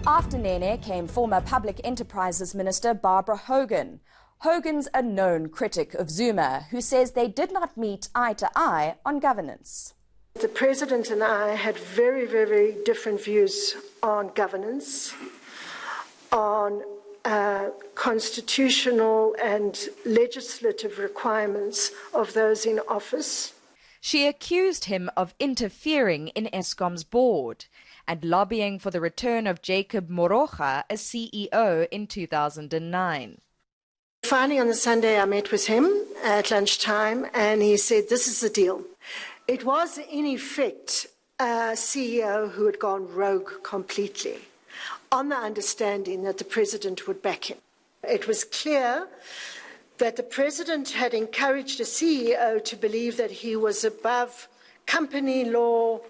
After Nene came former Public Enterprises Minister Barbara Hogan. Hogan's a known critic of Zuma, who says they did not meet eye to eye on governance. The President and I had very, very different views on governance, on constitutional and legislative requirements of those in office. She accused him of interfering in Eskom's board and lobbying for the return of Jacob Zuma as CEO in 2009. Finally, on the Sunday, I met with him at lunchtime, and he said, "This is the deal." It was, in effect, a CEO who had gone rogue completely, on the understanding that the President would back him. It was clear that the President had encouraged a CEO to believe that he was above company law,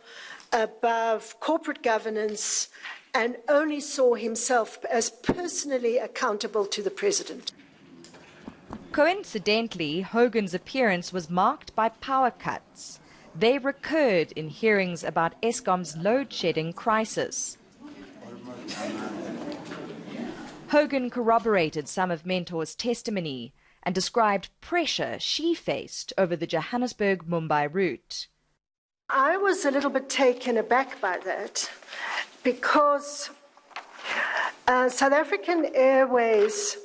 above corporate governance, and only saw himself as personally accountable to the President. Coincidentally, Hogan's appearance was marked by power cuts. They recurred in hearings about Eskom's load-shedding crisis. Hogan corroborated some of Mentor's testimony and described pressure she faced over the Johannesburg-Mumbai route. I was a little bit taken aback by that because South African Airways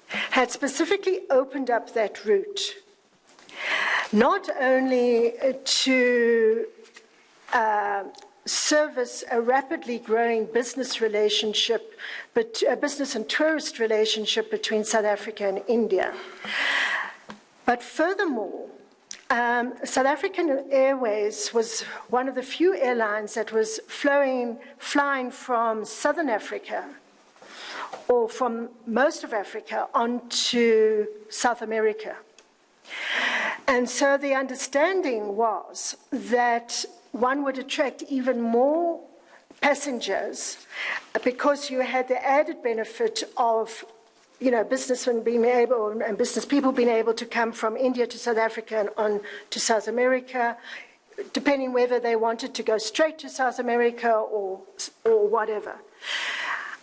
had specifically opened up that route, not only to service a rapidly growing business relationship, but a business and tourist relationship between South Africa and India. But furthermore, South African Airways was one of the few airlines that was flying from Southern Africa, or from most of Africa, onto South America. And so the understanding was that one would attract even more passengers because you had the added benefit of businessmen being able, and business people being able to come from India to South Africa and on to South America, depending whether they wanted to go straight to South America or whatever.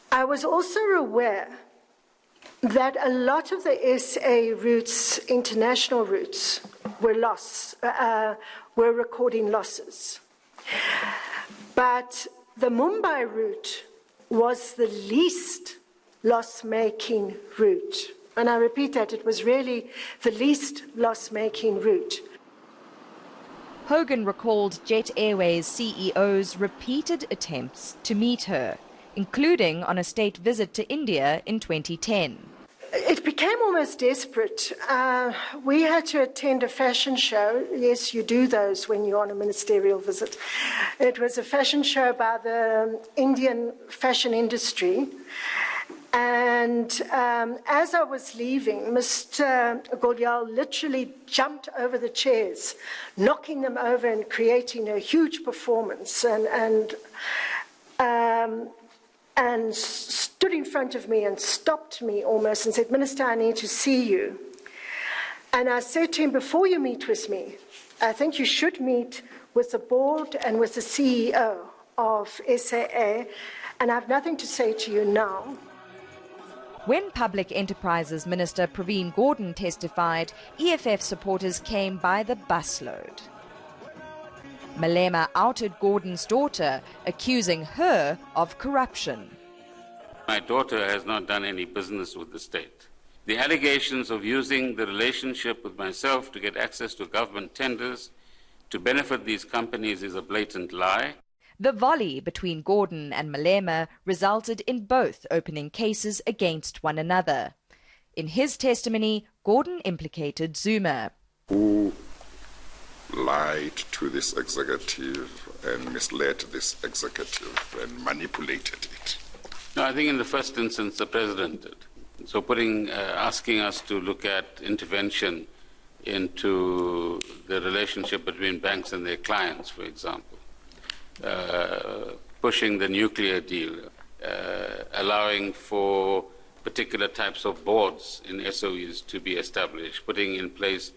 I was also aware that a lot of the SA routes, international routes, were recording losses. But the Mumbai route was the least loss-making route. And I repeat that, it was really the least loss-making route. Hogan recalled Jet Airways CEO's repeated attempts to meet her, including on a state visit to India in 2010. It became almost desperate. We had to attend a fashion show. Yes, you do those when you're on a ministerial visit. It was a fashion show by the Indian fashion industry. And as I was leaving, Mr. Gordhan literally jumped over the chairs, knocking them over and creating a huge performance, and stood in front of me and stopped me almost and said, "Minister, I need to see you." And I said to him, "Before you meet with me, I think you should meet with the board and with the CEO of SAA, and I have nothing to say to you now." When Public Enterprises Minister Pravin Gordhan testified, EFF supporters came by the busload. Malema outed Gordhan's daughter, accusing her of corruption. My daughter has not done any business with the state. The allegations of using the relationship with myself to get access to government tenders to benefit these companies is a blatant lie. The volley between Gordhan and Malema resulted in both opening cases against one another. In his testimony, Gordhan implicated Zuma, who lied to this executive and misled this executive and manipulated it. No, I think in the first instance the President did. So asking us to look at intervention into the relationship between banks and their clients, for example, pushing the nuclear deal, allowing for particular types of boards in SOEs to be established, putting in place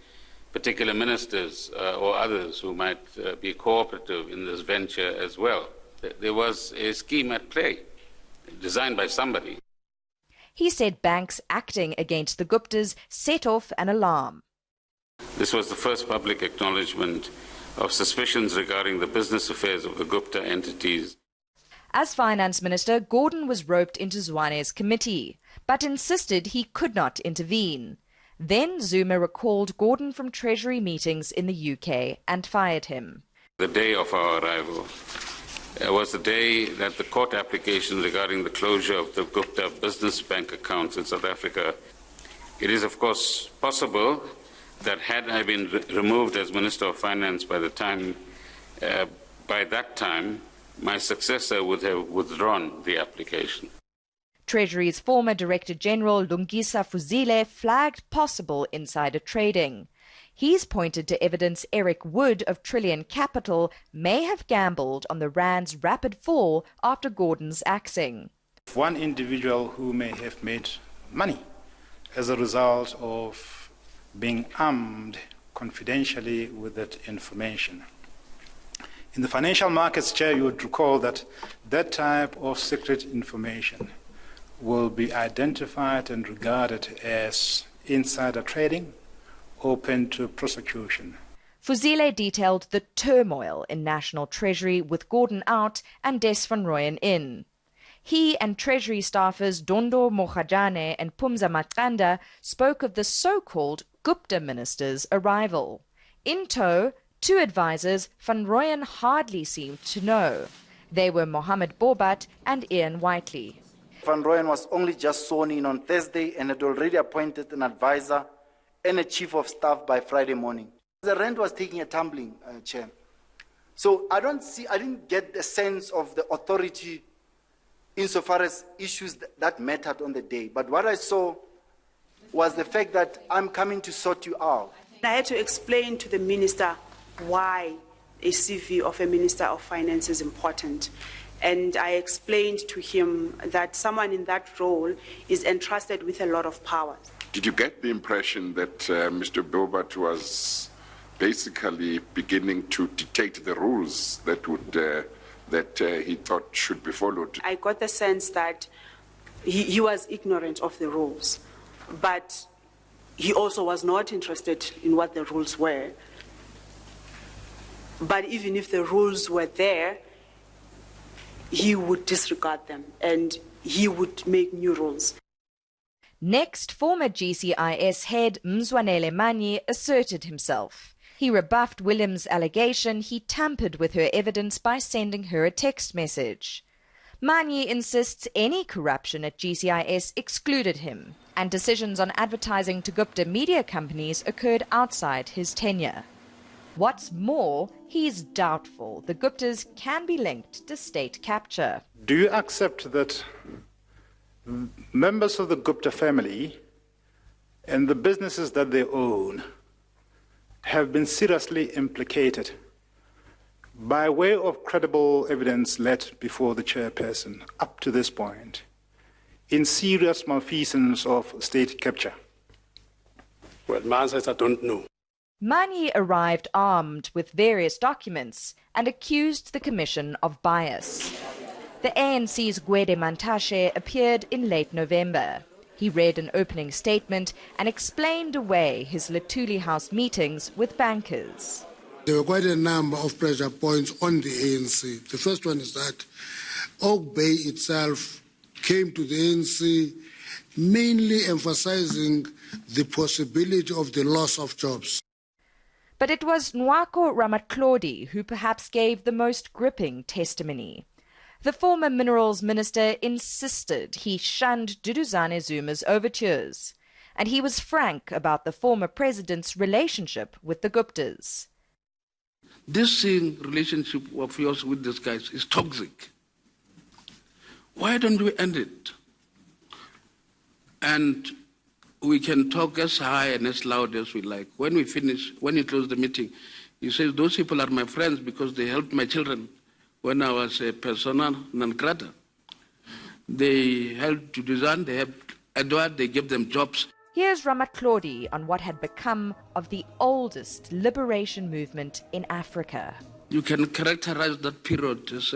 particular ministers or others who might be cooperative in this venture as well. There was a scheme at play. designed by somebody. He said banks acting against the Guptas set off an alarm. This was the first public acknowledgement of suspicions regarding the business affairs of the Gupta entities. As Finance Minister, Gordhan was roped into Zwane's committee, but insisted he could not intervene. Then Zuma recalled Gordhan from Treasury meetings in the UK and fired him. The day of our arrival was the day that the court application regarding the closure of the Gupta business bank accounts in South Africa. It is, of course, possible that had I been removed as Minister of Finance by that time, my successor would have withdrawn the application. Treasury's former Director General Lungisa Fuzile flagged possible insider trading. He's pointed to evidence Eric Wood of Trillion Capital may have gambled on the rand's rapid fall after Gordhan's axing. One individual who may have made money as a result of being armed confidentially with that information. In the financial markets, Chair, you would recall that that type of secret information will be identified and regarded as insider trading, open to prosecution. Fuzile detailed the turmoil in National Treasury with Gordhan out and Des van Rooyen in. He and Treasury staffers Dondo Mogajane and Pumza Matkanda spoke of the so-called Gupta minister's arrival. In tow, two advisors Van Rooyen hardly seemed to know. They were Mohammed Bobat and Ian Whiteley. Van Rooyen was only just sworn in on Thursday and had already appointed an advisor and a chief of staff by Friday morning. The rent was taking a tumbling, Chair. So I didn't get the sense of the authority insofar as issues that mattered on the day. But what I saw was the fact that I'm coming to sort you out. I had to explain to the minister why a CV of a Minister of Finance is important. And I explained to him that someone in that role is entrusted with a lot of power. Did you get the impression that Mr. Bobat was basically beginning to dictate the rules that he thought should be followed? I got the sense that he was ignorant of the rules, but he also was not interested in what the rules were. But even if the rules were there, he would disregard them and he would make new rules. Next, former GCIS head Nhlanhla Nene asserted himself. He rebuffed Williams' allegation he tampered with her evidence by sending her a text message. Nene insists any corruption at GCIS excluded him, and decisions on advertising to Gupta media companies occurred outside his tenure. What's more, he's doubtful the Guptas can be linked to state capture. Do you accept that members of the Gupta family and the businesses that they own have been seriously implicated by way of credible evidence led before the chairperson up to this point in serious malfeasance of state capture? Well, my answer is I don't know. Nene arrived armed with various documents and accused the Commission of bias. The ANC's Gwede Mantashe appeared in late November. He read an opening statement and explained away his Luthuli House meetings with bankers. There were quite a number of pressure points on the ANC. The first one is that Oak Bay itself came to the ANC mainly emphasizing the possibility of the loss of jobs. But it was Nwako Ramatlhodi who perhaps gave the most gripping testimony. The former Minerals Minister insisted he shunned Duduzane Zuma's overtures, and he was frank about the former president's relationship with the Guptas. This relationship of yours with these guys is toxic. Why don't we end it? And we can talk as high and as loud as we like. When we finish, when you close the meeting, he says, those people are my friends because they helped my children when I was a persona non grata. They helped Duduzane, they helped Edward, they gave them jobs. Here's Ramatlhodi on what had become of the oldest liberation movement in Africa. You can characterize that period as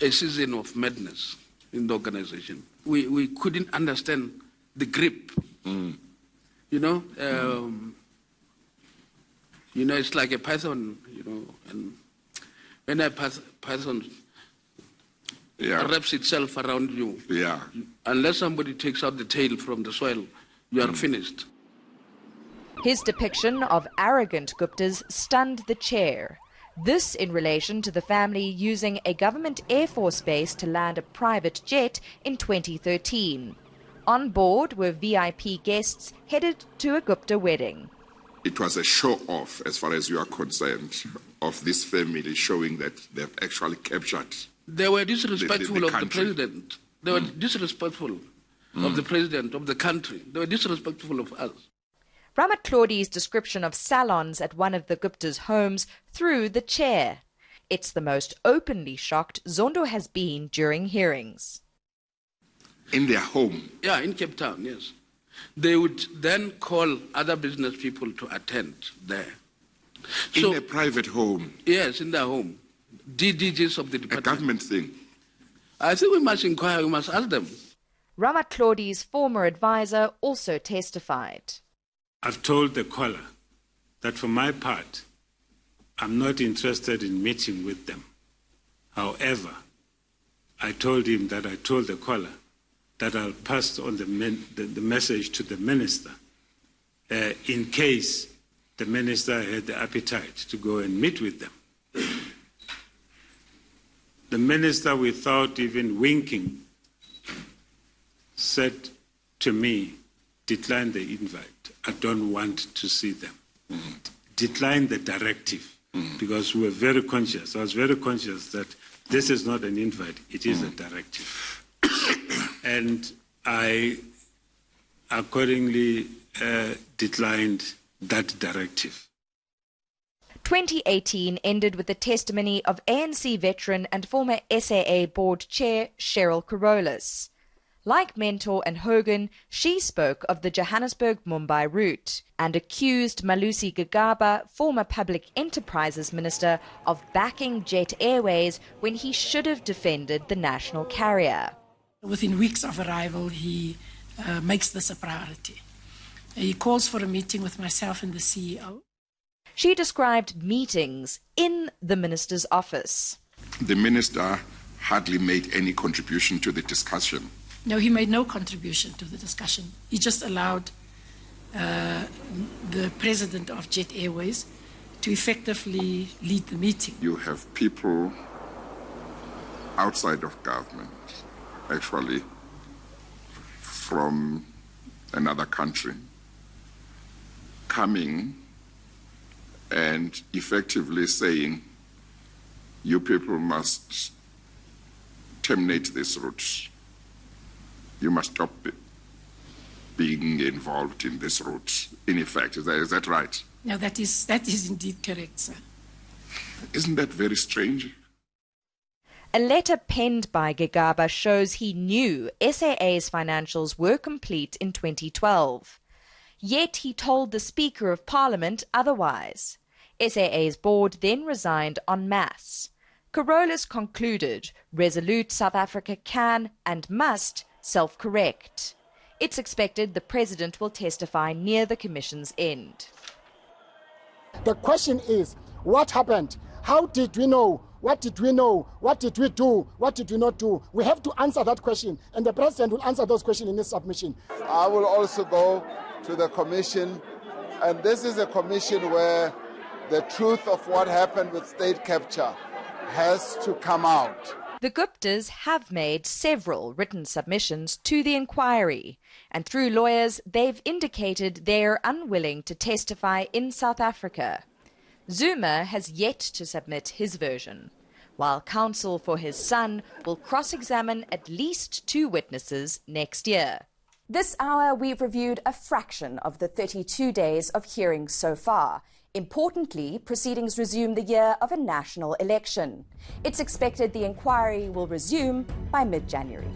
a season of madness. in the organization. We couldn't understand the grip. You know, it's like a python, and when a python wraps itself around you, unless somebody takes out the tail from the soil, you are finished. His depiction of arrogant Guptas stunned the chair. This in relation to the family using a government Air Force base to land a private jet in 2013. On board were VIP guests headed to a Gupta wedding. It was a show-off, as far as you are concerned, of this family showing that they've actually captured. They were disrespectful the of the president. They were disrespectful of the president, of the country. They were disrespectful of us. Ramatlodi's description of salons at one of the Gupta's homes threw the chair. It's the most openly shocked Zondo has been during hearings. In their home? Yeah, in Cape Town, yes. They would then call other business people to attend there. In a private home? Yes, in their home. DDGs of the department. A government thing? I think we must inquire, we must ask them. Ramatlodi's former advisor also testified. I've told the caller that for my part, I'm not interested in meeting with them. However, I told him that I told the caller that I'll pass on the message to the minister in case the minister had the appetite to go and meet with them. The minister, without even winking, said to me, decline the invite. I don't want to see them. Decline the directive, because we were very conscious. I was very conscious that this is not an invite, it is a directive. And I accordingly declined that directive. 2018 ended with the testimony of ANC veteran and former SAA board chair Cheryl Carolus. Like Mentor and Hogan, she spoke of the Johannesburg-Mumbai route and accused Malusi Gigaba, former Public Enterprises Minister, of backing Jet Airways when he should have defended the national carrier. Within weeks of arrival, he makes this a priority. He calls for a meeting with myself and the CEO. She described meetings in the minister's office. The minister hardly made any contribution to the discussion. No, he made no contribution to the discussion. He just allowed the president of Jet Airways to effectively lead the meeting. You have people outside of government, actually from another country, coming and effectively saying, you people must terminate this route. You must stop being involved in this route. In effect, is that right? No, that is indeed correct, sir. Isn't that very strange? A letter penned by Gigaba shows he knew SAA's financials were complete in 2012. Yet he told the Speaker of Parliament otherwise. SAA's board then resigned en masse. Carolus concluded resolute South Africa can and must self-correct. It's expected the President will testify near the Commission's end. The question is, what happened? How did we know? What did we know? What did we do? What did we not do? We have to answer that question, and the President will answer those questions in his submission. I will also go to the Commission, and this is a commission where the truth of what happened with state capture has to come out. The Guptas have made several written submissions to the inquiry, and through lawyers they've indicated they're unwilling to testify in South Africa. Zuma has yet to submit his version, while counsel for his son will cross-examine at least 2 witnesses next year. This hour we've reviewed a fraction of the 32 days of hearings so far. Importantly, proceedings resume the year of a national election. It's expected the inquiry will resume by mid-January.